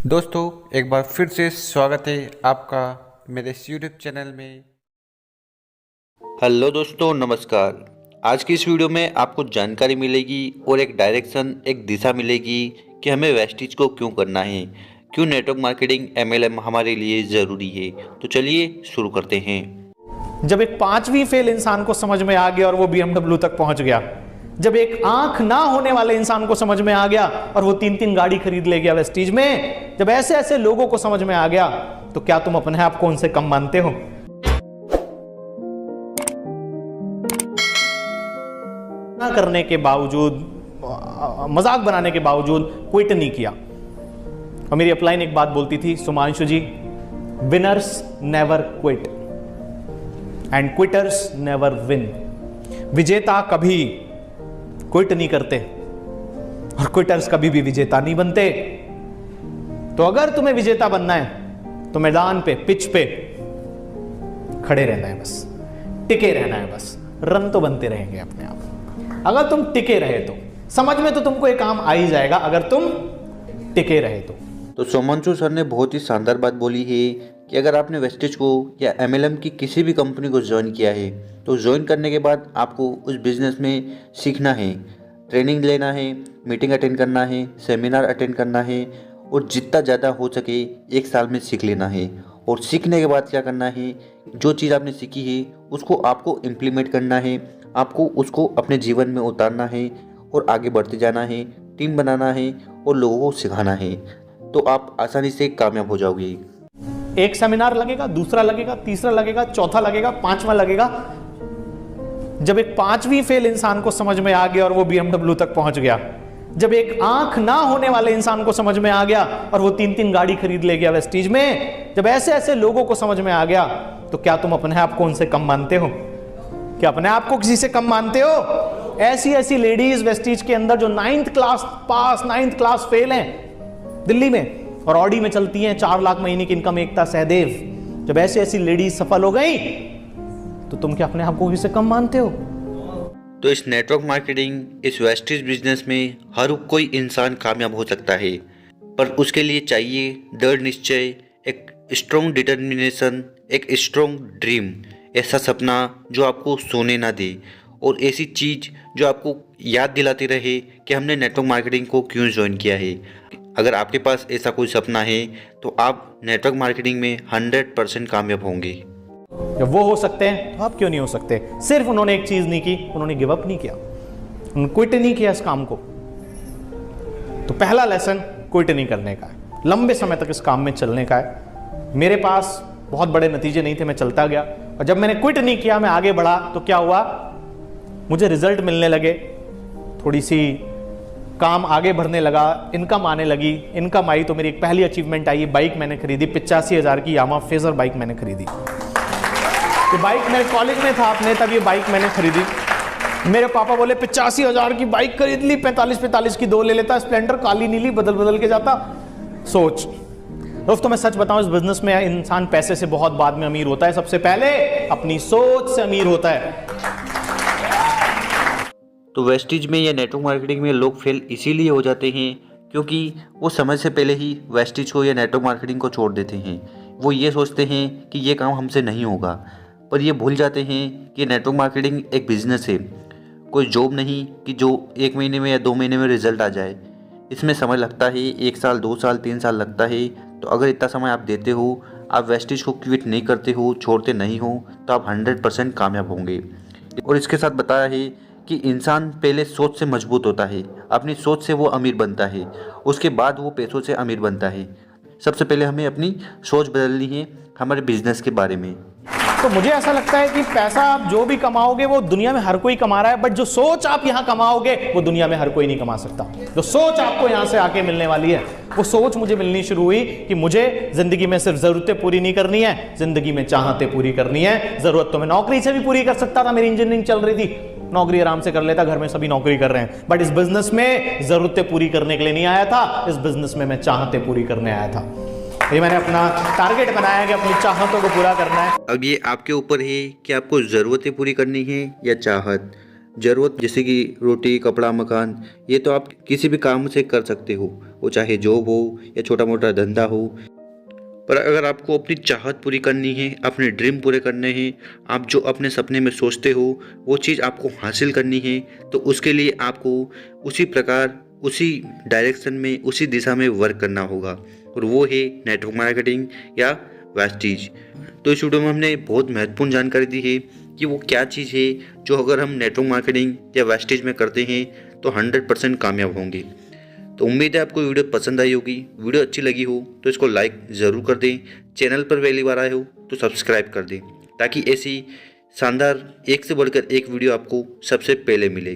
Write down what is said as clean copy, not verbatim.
दोस्तों एक बार फिर से स्वागत है आपका मेरे इस यूट्यूब चैनल में। हेलो दोस्तों, नमस्कार। आज की इस वीडियो में आपको जानकारी मिलेगी और एक डायरेक्शन, एक दिशा मिलेगी कि हमें वेस्टेज को क्यों करना है, क्यों नेटवर्क मार्केटिंग MLM हमारे लिए ज़रूरी है। तो चलिए शुरू करते हैं। जब एक पांचवी फेल इंसान को समझ में आ गया और वो BMW तक पहुंच गया, जब एक आंख ना होने वाले इंसान को समझ में आ गया और वो 3-3 गाड़ी खरीद ले गया वेस्टीज में, जब ऐसे ऐसे लोगों को समझ में आ गया, तो क्या तुम अपने आप को उनसे कम मानते हो? ना करने के बावजूद, मजाक बनाने के बावजूद क्विट नहीं किया। और मेरी अपलाइन एक बात बोलती थी, Sumanshu ji, winners never quit and quitters never win. विजेता कभी क्विट नहीं करते और क्विटर्स कभी भी विजेता नहीं बनते। तो अगर तुम्हें विजेता बनना है तो मैदान पे, पिच पे खड़े रहना है, बस टिके रहना है, बस रन तो बनते रहेंगे अपने आप। अगर तुम टिके रहे तो समझ में तो तुमको एक काम आ ही जाएगा, अगर तुम टिके रहे तो सुमांशु सर ने बहुत ही शानदार बात बोली है कि अगर आपने वेस्टेज को या MLM की किसी भी कंपनी को ज्वाइन किया है तो ज्वाइन करने के बाद आपको उस बिज़नेस में सीखना है, ट्रेनिंग लेना है, मीटिंग अटेंड करना है, सेमिनार अटेंड करना है और जितना ज़्यादा हो सके 1 साल में सीख लेना है। और सीखने के बाद क्या करना है, जो चीज़ आपने सीखी है उसको आपको इम्प्लीमेंट करना है, आपको उसको अपने जीवन में उतारना है और आगे बढ़ते जाना है, टीम बनाना है और लोगों को सिखाना है, तो आप आसानी से कामयाब हो जाओगे। एक सेमिनार लगेगा, दूसरा लगेगा, तीसरा लगेगा, चौथा लगेगा, पांचवा लगेगा। जब एक पांचवी फेल इंसान को समझ में आ गया और वो BMW तक पहुंच गया, जब एक आंख ना होने वाले इंसान को समझ में आ गया और वो 3-3 गाड़ी खरीद ले गया वेस्टीज में, जब ऐसे ऐसे लोगों को समझ में आ गया, तो क्या तुम अपने आप को उनसे कम मानते हो? क्या अपने आप को किसी से कम मानते हो? ऐसी ऐसी लेडीज वेस्टीज के अंदर जो 9th class pass, 9th class fail हैं दिल्ली में और ऑडी में चलती हैं, 4 लाख महीने की इनकम, एकता सहदेव। जब ऐसी ऐसी लेडीज सफल हो गई तो तुम क्या अपने आप को किसी से कम मानते हो? तो इस नेटवर्क मार्केटिंग, इस वेस्टेज बिजनेस में हर कोई इंसान कामयाब हो सकता है, पर उसके लिए चाहिए दृढ़ निश्चय, एक स्ट्रॉन्ग डिटर्मिनेशन, एक स्ट्रॉन्ग ड्रीम, ऐसा सपना जो आपको सोने ना दे और ऐसी चीज़ जो आपको याद दिलाती रहे कि हमने नेटवर्क मार्केटिंग को क्यों ज्वाइन किया है। अगर आपके पास ऐसा कोई सपना है तो आप नेटवर्क मार्केटिंग में 100% कामयाब होंगे। जब वो हो सकते हैं तो आप क्यों नहीं हो सकते? सिर्फ उन्होंने एक चीज नहीं की, उन्होंने गिव अप नहीं किया, उन्होंने क्विट नहीं किया इस काम को। तो पहला लेसन क्विट नहीं करने का है, लंबे समय तक इस काम में चलने का है। मेरे पास बहुत बड़े नतीजे नहीं थे, मैं चलता गया, और जब मैंने क्विट नहीं किया, मैं आगे बढ़ा, तो क्या हुआ, मुझे रिजल्ट मिलने लगे, थोड़ी सी काम आगे बढ़ने लगा, इनकम आने लगी। इनकम आई तो मेरी एक पहली अचीवमेंट आई, बाइक मैंने खरीदी, 85,000 की यामा फेजर बाइक मैंने खरीदी। ये बाइक मेरे कॉलेज में था अपने, तब ये बाइक मैंने खरीदी। मेरे पापा बोले 85,000 की बाइक खरीद ली, 45-45 की 2 ले लेता, स्प्लेंडर काली नीली बदल बदल के जाता। सोच दोस्तों, मैं सच बताऊं, इस बिजनेस में इंसान पैसे से बहुत बाद में अमीर होता है, सबसे पहले अपनी सोच से अमीर होता है। तो वेस्टेज में या नेटवर्क मार्केटिंग में लोग फेल इसीलिए हो जाते हैं क्योंकि वो समय से पहले ही वेस्टेज को या नेटवर्क मार्केटिंग को छोड़ देते हैं। वो ये सोचते हैं कि ये काम हमसे नहीं होगा, पर ये भूल जाते हैं कि नेटवर्क मार्केटिंग एक बिजनेस है, कोई जॉब नहीं कि जो 1 महीने में या 2 महीने में रिजल्ट आ जाए। इसमें समय लगता है, 1 साल, 2 साल, 3 साल लगता है। तो अगर इतना समय आप देते हो, आप वेस्टेज को क्विट नहीं करते हो, छोड़ते नहीं हो, तो आप 100% कामयाब होंगे। और इसके साथ बताया है कि इंसान पहले सोच से मजबूत होता है, अपनी सोच से वो अमीर बनता है, उसके बाद वो पैसों से अमीर बनता है। सबसे पहले हमें अपनी सोच बदलनी है हमारे बिजनेस के बारे में। तो मुझे ऐसा लगता है कि पैसा आप जो भी कमाओगे वो दुनिया में हर कोई कमा रहा है, बट जो सोच आप यहां कमाओगे वो दुनिया में हर कोई नहीं कमा सकता। जो सोच आपको यहां से आके मिलने वाली है, वो सोच मुझे मिलनी शुरू हुई कि मुझे जिंदगी में सिर्फ जरूरतें पूरी नहीं करनी है, जिंदगी में चाहतें पूरी करनी है। जरूरत तो मैं नौकरी से भी पूरी कर सकता था, मेरी इंजीनियरिंग चल रही थी, नौकरी आराम से कर लेता, घर में सभी नौकरी कर रहे हैं, बट इस बिजनेस में जरूरतें पूरी करने के लिए नहीं आया था, इस बिजनेस में मैं चाहतें पूरी करने आया था। ये मैंने अपना टारगेट बनाया कि अपनी चाहतों को पूरा करना है। अब ये आपके ऊपर है कि आपको ज़रूरतें पूरी करनी है या चाहत। ज़रूरत जैसे कि रोटी, कपड़ा, मकान, ये तो आप किसी भी काम से कर सकते हो, वो चाहे जॉब हो या छोटा मोटा धंधा हो। पर अगर आपको अपनी चाहत पूरी करनी है, अपने ड्रीम पूरे करने हैं, आप जो अपने सपने में सोचते हो वो चीज़ आपको हासिल करनी है, तो उसके लिए आपको उसी प्रकार, उसी डायरेक्शन में, उसी दिशा में वर्क करना होगा, और वो है नेटवर्क मार्केटिंग या वेस्टीज। तो इस वीडियो में हमने बहुत महत्वपूर्ण जानकारी दी है कि वो क्या चीज़ है जो अगर हम नेटवर्क मार्केटिंग या वेस्टीज में करते हैं तो 100% कामयाब होंगे। तो उम्मीद है आपको वीडियो पसंद आई होगी। वीडियो अच्छी लगी हो तो इसको लाइक ज़रूर कर दें। चैनल पर पहली बार आए हो तो सब्सक्राइब कर दें, ताकि ऐसी शानदार एक से बढ़कर एक वीडियो आपको सबसे पहले मिले।